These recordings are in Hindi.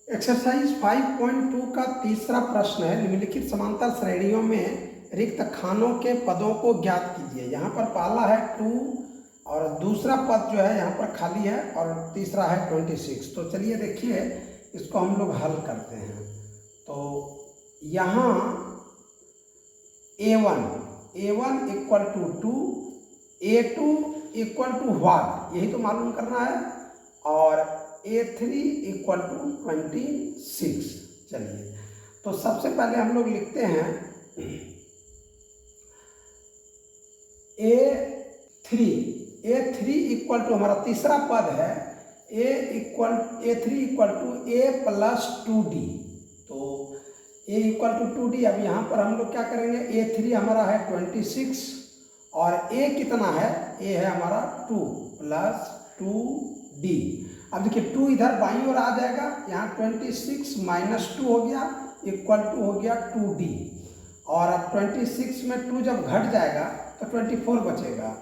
एक्सरसाइज 5.2 का तीसरा प्रश्न है, निम्नलिखित समांतर श्रेणियों में रिक्त खानों के पदों को ज्ञात कीजिए। यहाँ पर पहला है 2 और दूसरा पद जो है यहाँ पर खाली है और तीसरा है 26। तो चलिए देखिए इसको हम लोग हल करते हैं। तो यहाँ A1 equal to 2, A2 equal to what, यही तो मालूम करना है, और A3 इक्वल टू 26। चलिए तो सबसे पहले हम लोग लिखते हैं A3 इक्वल टू हमारा तीसरा पद है A3 equal to A plus 2D। तो A इक्वल टू 2D। अब यहाँ पर हम लोग क्या करेंगे, A3 हमारा है 26 और A कितना है, A है हमारा 2 प्लस 2D। अब देखिए 2 इधर बाईं ओर आ जाएगा, यहाँ 26 माइनस 2 हो गया इक्वल टू हो गया 2D। और अब 26 में 2 जब घट जाएगा तो 24 बचेगा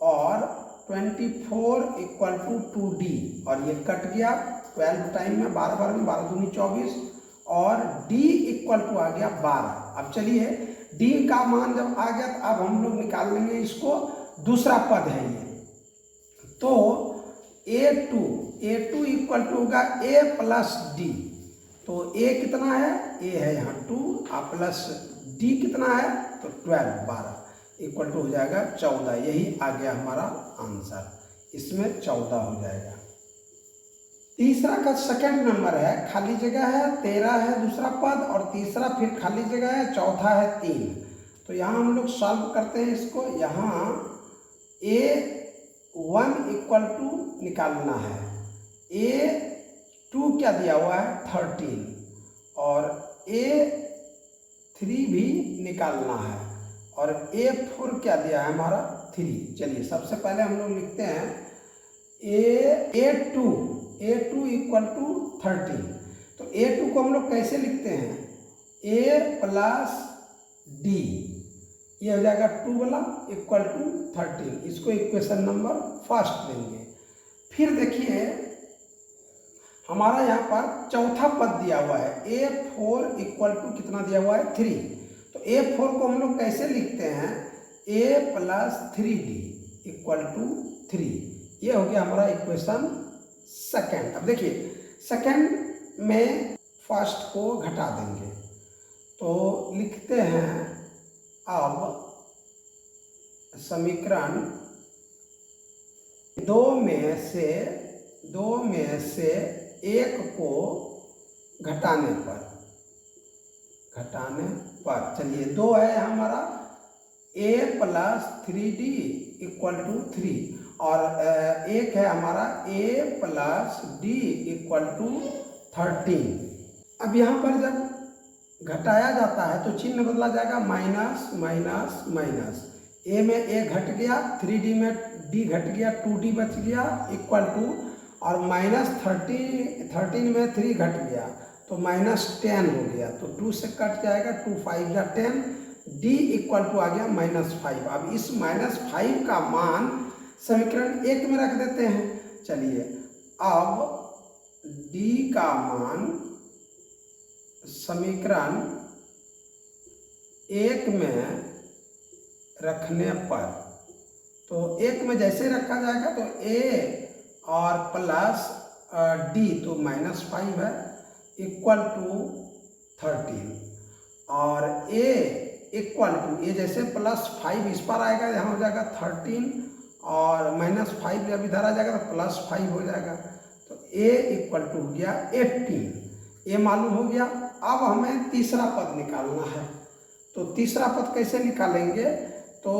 और 24 इक्वल टू 2D और ये कट गया 12 टाइम में, 12 बार में 12 दूनी 24 और D इक्वल टू आ गया 12। अब चलिए D का मान जब आ गया तो अब हम लोग निकाल लेंगे इसको, दूसरा पद है ये। तो A2 इक्वल टू होगा A प्लस D। तो A कितना है, A है यहाँ 2 और प्लस D कितना है तो 12 इक्वल टू हो जाएगा 14। यही आ गया हमारा आंसर, इसमें 14 हो जाएगा। तीसरा का सेकंड नंबर है, खाली जगह है, 13 है दूसरा पद और तीसरा फिर खाली जगह है, चौथा है 3। तो यहाँ हम लोग सॉल्व करते हैं इसको। यहाँ A1 इक्वल टू निकालना है, A2 क्या दिया हुआ है 13 और A3 भी निकालना है और A4 क्या दिया है हमारा 3। चलिए सबसे पहले हम लोग लिखते हैं A2 इक्वल टू 13। तो A2 को हम लोग कैसे लिखते हैं, A प्लस D, ये हो जाएगा 2 वाला इक्वल टू 13। इसको इक्वेशन नंबर फर्स्ट लेंगे। फिर देखिए हमारा यहाँ पर चौथा पद दिया हुआ है A4 इक्वल टू कितना दिया हुआ है 3। तो A4 को हम लोग कैसे लिखते हैं, A plus 3D equal to 3। ये हो गया हमारा इक्वेशन सेकंड। अब देखिए सेकंड में फर्स्ट को घटा देंगे तो लिखते हैं अब समीकरण दो में से एक को घटाने पर चलिए 2 है हमारा A plus 3D equal to 3 और एक है हमारा A plus D equal to 13। अब यहाँ पर जब घटाया जाता है तो चिन्ह बदला जाएगा, माइनस माइनस माइनस। A में A घट गया, 3D में D घट गया, 2D बच गया इक्वल टू, और माइनस 13 में 3 घट गया तो माइनस 10 हो गया। तो 2 से कट जाएगा, 2 5 या 10, D इक्वल टू आ गया -5। अब इस -5 का मान समीकरण 1 में रख देते हैं। चलिए अब D का मान समीकरण 1 में रखने पर, तो 1 में जैसे रखा जाएगा तो A और प्लस D तो -5 है इक्वल टू 13 और A इक्वल टू, ये जैसे +5 इस पर आएगा यहाँ हो जाएगा 13 और -5 जब इधर आ जाएगा तो +5 हो जाएगा। तो A इक्वल टू हो गया 18। ये मालूम हो गया। अब हमें तीसरा पद निकालना है। तो तीसरा पद कैसे निकालेंगे, तो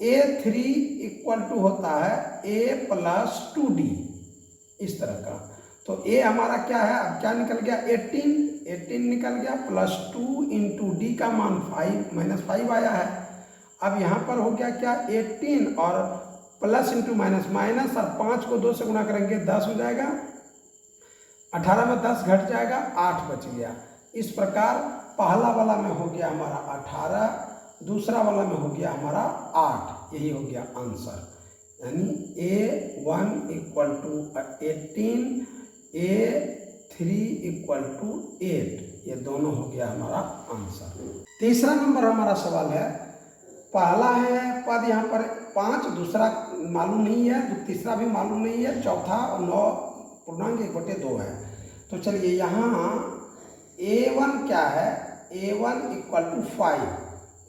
A3 इक्वल टू होता है A प्लस 2D, इस तरह का। तो A हमारा क्या है, अब क्या निकल गया 18 निकल गया, प्लस 2 इंटू D का मान -5 आया है। अब यहाँ पर हो गया क्या 18 और प्लस इंटू माइनस माइनस, और 5 को 2 से गुणा करेंगे 10 हो जाएगा, 18 में 10 घट जाएगा, 8 बच गया। इस प्रकार पहला वाला में हो गया हमारा 18, दूसरा वाला में हो गया हमारा 8। यही हो गया आंसर, यानी A1 equal to 18, A 3 equal to 8। ये दोनों हो गया हमारा आंसर। तीसरा नंबर हमारा सवाल है, पहला है पद यहाँ पर 5, दूसरा मालूम नहीं है, तीसरा भी मालूम नहीं है, चौथा 9.1/2 है। तो चलिए यहाँ a1 क्या है, a1 इक्वल टू 5,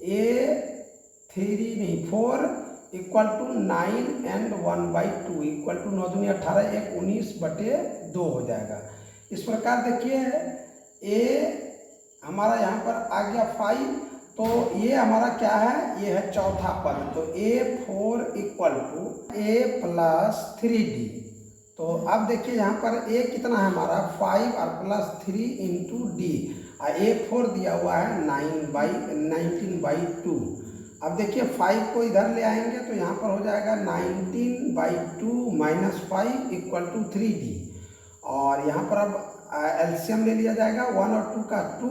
a3 नहीं 4 equal to 9 and 1/2 equal to 9 दूनी 18, 1 19/2 हो जाएगा। इस प्रकार देखिए a हमारा यहाँ पर आ गया 5, तो ये हमारा क्या है, ये है चौथा पद। तो a4 equal to a plus 3d। तो अब देखिए यहाँ पर a कितना है हमारा 5 और प्लस 3 इंटू डी, और a4 दिया हुआ है 19/2। अब देखिए 5 को इधर ले आएंगे तो यहाँ पर हो जाएगा 19/2 माइनस 5 इक्वल टू 3d। और यहाँ पर अब एलसीएम ले लिया जाएगा, 1 और 2 का 2,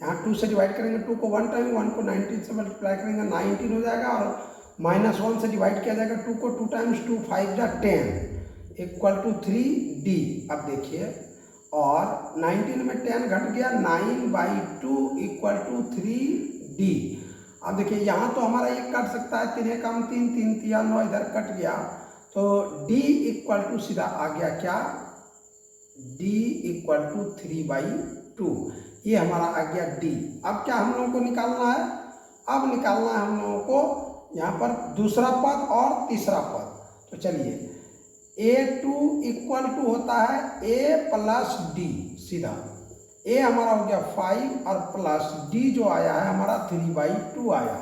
यहाँ 2 से डिवाइड करेंगे, 2 को 1 टाइम, 1 को 19 से मल्टीप्लाई करेंगे 19 हो जाएगा, और माइनस 1 से डिवाइड किया जाएगा 2 को 2 टाइम्स, 2 5 जा 10 इक्वल टू 3d। अब देखिए और 19 में 10 घट गया, 9/2 इक्वल टू 3d। अब देखिए यहाँ तो हमारा ये कट सकता है, 3 कम 3, 3 3 9 इधर कट गया, तो d इक्वल टू सीधा आ गया क्या, d इक्वल टू 3/2। ये हमारा आ गया d। अब क्या हम लोगों को निकालना है, अब निकालना है हम लोगों को यहाँ पर दूसरा पद और तीसरा पद। तो चलिए a2 इक्वल टू होता है a प्लस d, सीधा a हमारा हो गया 5 और प्लस d जो आया है हमारा 3/2 आया।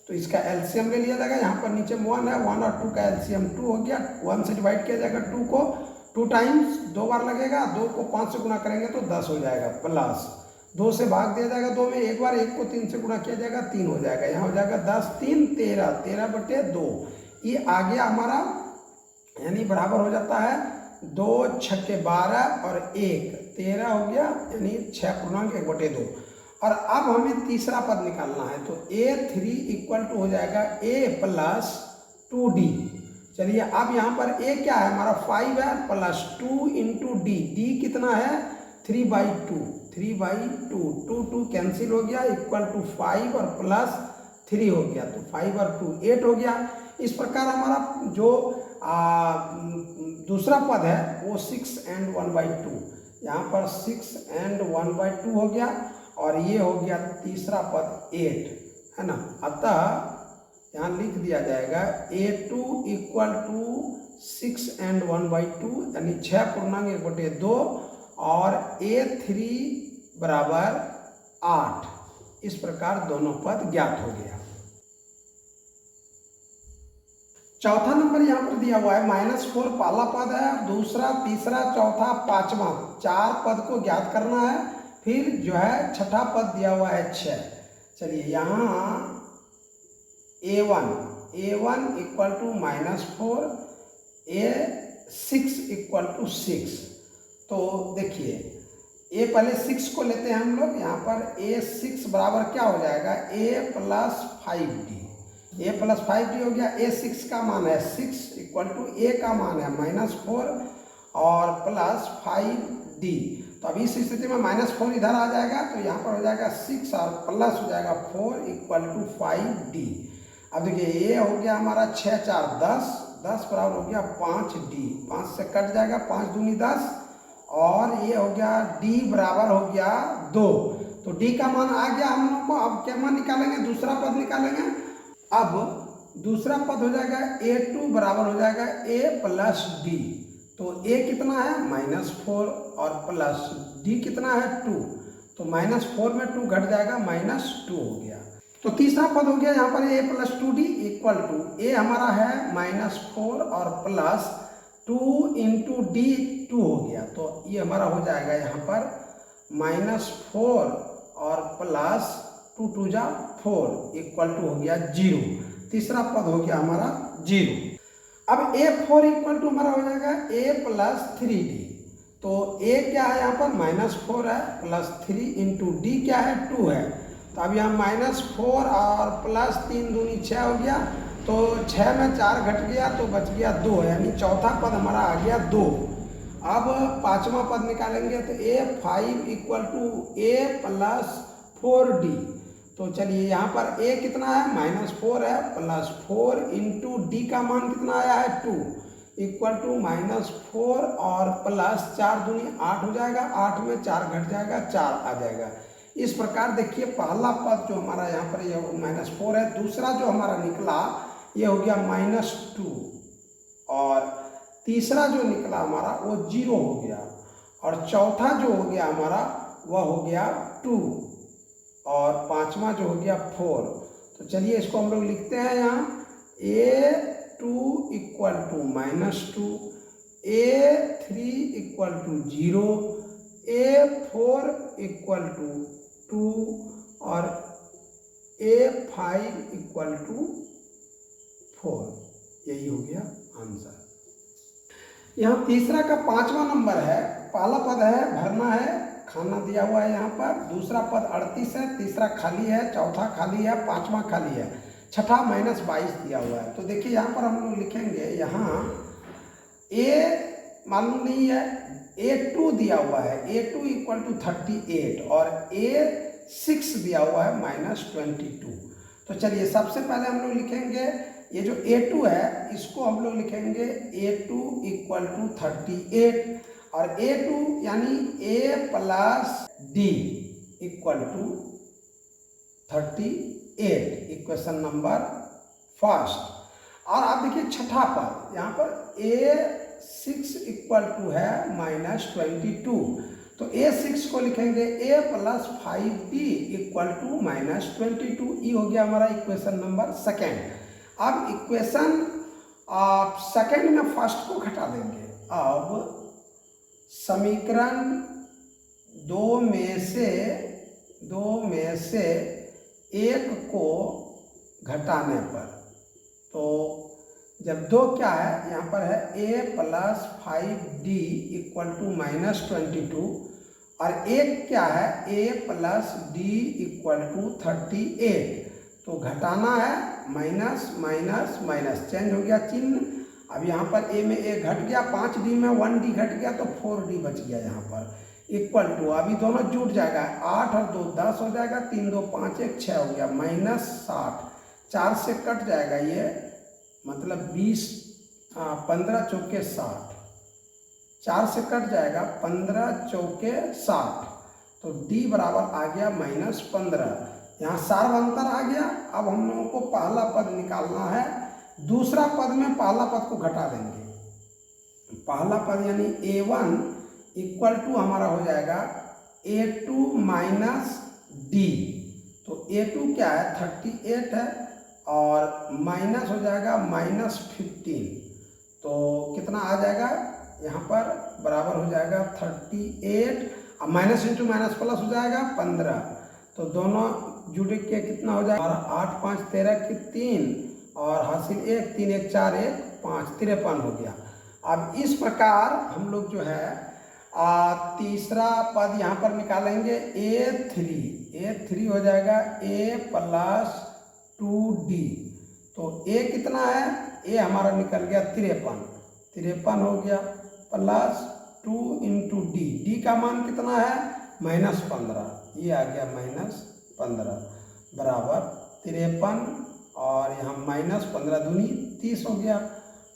तो इसका एलसीएम ले लिया जाएगा, यहाँ पर नीचे 1 है, 1 और 2 का एलसीएम 2 हो गया, 1 से डिवाइड किया जाएगा 2 को 2 टाइम्स, 2 बार लगेगा, 2 को 5 से गुना करेंगे तो 10 हो जाएगा, प्लस 2 से भाग दिया जाएगा 2 में, एक बार 1 को 3 से गुना किया जाएगा 3 हो जाएगा, यहाँ हो जाएगा 10 3 13, 13/2। ये आ गया हमारा, यानी बराबर हो जाता है 2 6 के 12 और 1 13 हो गया, यानी 6.1/2। और अब हमें तीसरा पद निकालना है, तो a3 इक्वल टू हो जाएगा a प्लस 2d। चलिए अब यहाँ पर a क्या है हमारा 5 है, प्लस 2 इंटू डी, डी कितना है 3/2, 2 कैंसिल हो गया, इक्वल टू 5 और प्लस 3 हो गया, तो 5 और 2 8 हो गया। इस प्रकार हमारा जो दूसरा पद है वो 6 एंड 1/2, यहाँ पर 6 एंड 1/2 हो गया, और ये हो गया तीसरा पद 8, है ना। अतः यहाँ लिख दिया जाएगा a2 इक्वल टू 6 एंड 1/2, यानी 6.1/2, और a3 बराबर 8। इस प्रकार दोनों पद ज्ञात हो गया। चौथा नंबर यहाँ पर दिया हुआ है -4 पहला पद है, दूसरा तीसरा चौथा पांचवा, 4 पद को ज्ञात करना है। फिर जो है छठा पद दिया हुआ है 6। चलिए यहाँ a1 equal to -4, a6 equal to 6। तो देखिए a पहले 6 को लेते हैं हम लोग, यहाँ पर a6 बराबर क्या हो जाएगा a plus 5d, a plus 5d हो गया। a6 का मान है 6 इक्वल टू a का मान है -4 और प्लस 5d। तो अभी इस स्थिति में -4 इधर आ जाएगा, तो यहाँ पर हो जाएगा 6 और प्लस हो जाएगा 4 इक्वल टू 5d। अब देखिए ये हो गया हमारा 6 4 10, 10 बराबर हो गया 5d, 5 से कट जाएगा, 5 दूनी 10, और ये हो गया d बराबर हो गया 2। तो d का मान आ गया हम लोग को। अब क्या मान निकालेंगे, दूसरा पद निकालेंगे। अब दूसरा पद हो जाएगा a2 बराबर हो जाएगा a प्लस d। तो a कितना है -4 और प्लस d कितना है 2, तो -4 में 2 घट जाएगा, -2 हो गया। तो तीसरा पद हो गया यहाँ पर a plus 2d equal to a हमारा है -4 और प्लस 2 इंटू डी 2 हो गया। तो ये हमारा हो जाएगा यहाँ पर -4 और प्लस 2 2 जा 4 इक्वल टू हो गया 0। तीसरा पद हो गया हमारा 0। अब a4 इक्वल टू हमारा हो जाएगा a प्लस 3d। तो a क्या है यहाँ पर -4 है, प्लस 3 इंटू डी क्या है 2 है। तो अब यहाँ -4 और प्लस 3 दूनी 6 हो गया, तो 6 में 4 घट गया तो बच गया 2, यानी चौथा पद हमारा आ गया 2। अब पांचवा पद निकालेंगे तो a5 equal to a plus 4d। तो चलिए यहाँ पर a कितना है, -4 है, +4 इंटू डी का मान कितना आया है 2 इक्वल टू -4 और प्लस 4 दूनी 8 हो जाएगा, 8 में 4 घट जाएगा, 4 आ जाएगा। इस प्रकार देखिए पहला पद जो हमारा यहाँ पर ये -4 है, दूसरा जो हमारा निकला ये हो गया -2 और तीसरा जो निकला हमारा वो 0 हो गया और चौथा जो हो गया हमारा वह हो गया 2 और पांचवा जो हो गया 4। तो चलिए इसको हम लोग लिखते हैं यहाँ a2 equal to -2, a3 equal to 0, a4 equal to 2 और a5 इक्वल टू 4। यही हो गया आंसर। यहाँ तीसरा का पांचवा नंबर है, पहला पद है भरना है, खाना दिया हुआ है यहाँ पर, दूसरा पद 38 है, तीसरा खाली है, चौथा खाली है, पांचवा खाली है, छठा -22 दिया हुआ है। तो देखिए यहाँ पर हम लोग लिखेंगे, यहाँ a मालूम नहीं है, a2 दिया हुआ है, a2 इक्वल टू 38 और a6 दिया हुआ है -22। तो चलिए सबसे पहले हम लोग लिखेंगे ये जो a2 है इसको हम लोग लिखेंगे a2 इक्वल टू 38 और a2 यानी a plus d equal to 38, equation number first. और आप देखिए छठा पद यहाँ पर a6 इक्वल टू है -22, तो a6 को लिखेंगे a plus 5d equal to -22। ये हो गया हमारा इक्वेशन नंबर सेकेंड। अब इक्वेशन सेकेंड में फर्स्ट को घटा देंगे। अब समीकरण दो में से एक को घटाने पर, तो जब दो क्या है यहाँ पर है a plus 5d equal to -22 और एक क्या है a plus d equal to 38। तो घटाना है, माइनस माइनस माइनस, चेंज हो गया चिन्ह। अब यहाँ पर a में a घट गया, 5d में 1d घट गया तो 4d बच गया यहाँ पर, इक्वल टू अभी दोनों जुट जाएगा, 8 और 2 10 हो जाएगा, 3 2 5 1 6 हो गया, -60, 4 से कट जाएगा ये, मतलब 20 15 चौके 60, 4 से कट जाएगा 15 चौके 60, तो d बराबर आ गया -15। यहाँ सार्वंतर आ गया। अब हम लोगों को पहला पद निकालना है, दूसरा पद में पहला पद को घटा देंगे। पहला पद यानी a1 इक्वल टू हमारा हो जाएगा a2 माइनस d। तो a2 क्या है 38 है और माइनस हो जाएगा -15, तो कितना आ जाएगा यहाँ पर बराबर हो जाएगा 38, अब माइनस इंटू माइनस प्लस हो जाएगा 15, तो दोनों जुड़ के कितना हो जाएगा 8 5 13 की 3 और हासिल 1 3 1 4 1 5 53 हो गया। अब इस प्रकार हम लोग जो है तीसरा पद यहाँ पर निकालेंगे a3 हो जाएगा a प्लस 2d। तो a कितना है, a हमारा निकल गया 53 हो गया, प्लस 2 इंटू d का मान कितना है -15, ये आ गया -15 बराबर 53 और यहाँ -15 दूनी 30 हो गया।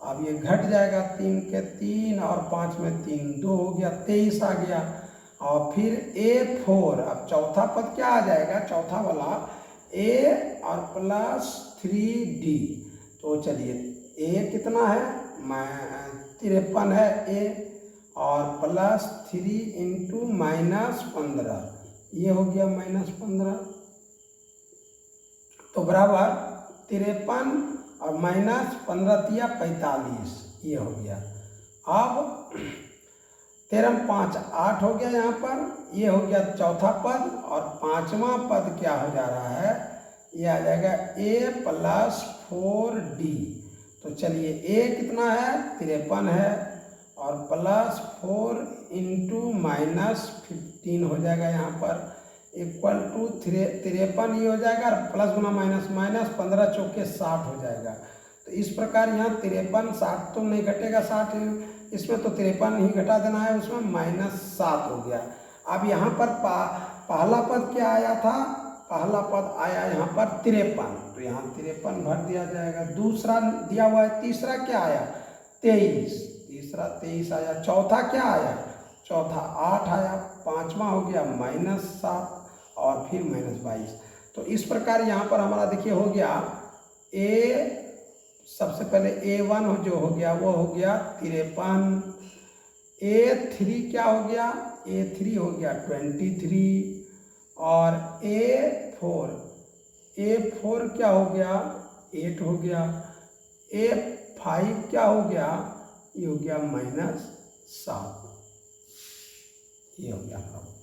अब ये घट जाएगा, 3 के 3 और 5 में 3 2 हो गया, 23 आ गया। और फिर a4, अब चौथा पद क्या आ जाएगा, चौथा वाला a और प्लस 3d। तो चलिए a कितना है 53 है a और प्लस 3 इंटू -15, ये हो गया -15, तो बराबर 53 और -15 दिया 45, ये हो गया। अब 13 5 8 हो गया यहाँ पर, ये हो गया चौथा पद और पांचवा पद क्या हो जा रहा है, ये आ जाएगा a प्लस 4d। तो चलिए a कितना है 53 है और प्लस 4 इंटू -15 हो जाएगा यहाँ पर, इक्वल टू 53 ये हो जाएगा, प्लस गुना माइनस माइनस, 15 चौके 60 हो जाएगा। तो इस प्रकार यहाँ 53 60 तो नहीं घटेगा, 60 इसमें तो 53 ही घटा देना है, उसमें -7 हो गया। अब यहाँ पर पहला पद क्या आया था, पहला पद आया यहाँ पर 53, तो यहाँ 53 भर दिया जाएगा। दूसरा दिया हुआ है, तीसरा क्या आया 23, तीसरा 23 आया। चौथा क्या आया, चौथा 8 आया। पांचवा हो गया -7 और फिर -22। तो इस प्रकार यहाँ पर हमारा देखिए हो गया सबसे पहले A1 जो हो गया वो हो गया 53, A3 क्या हो गया, A3 हो गया 23, और A4 क्या हो गया 8 हो गया। A5 क्या हो गया, ये हो गया -7, ये हो गया हमारा।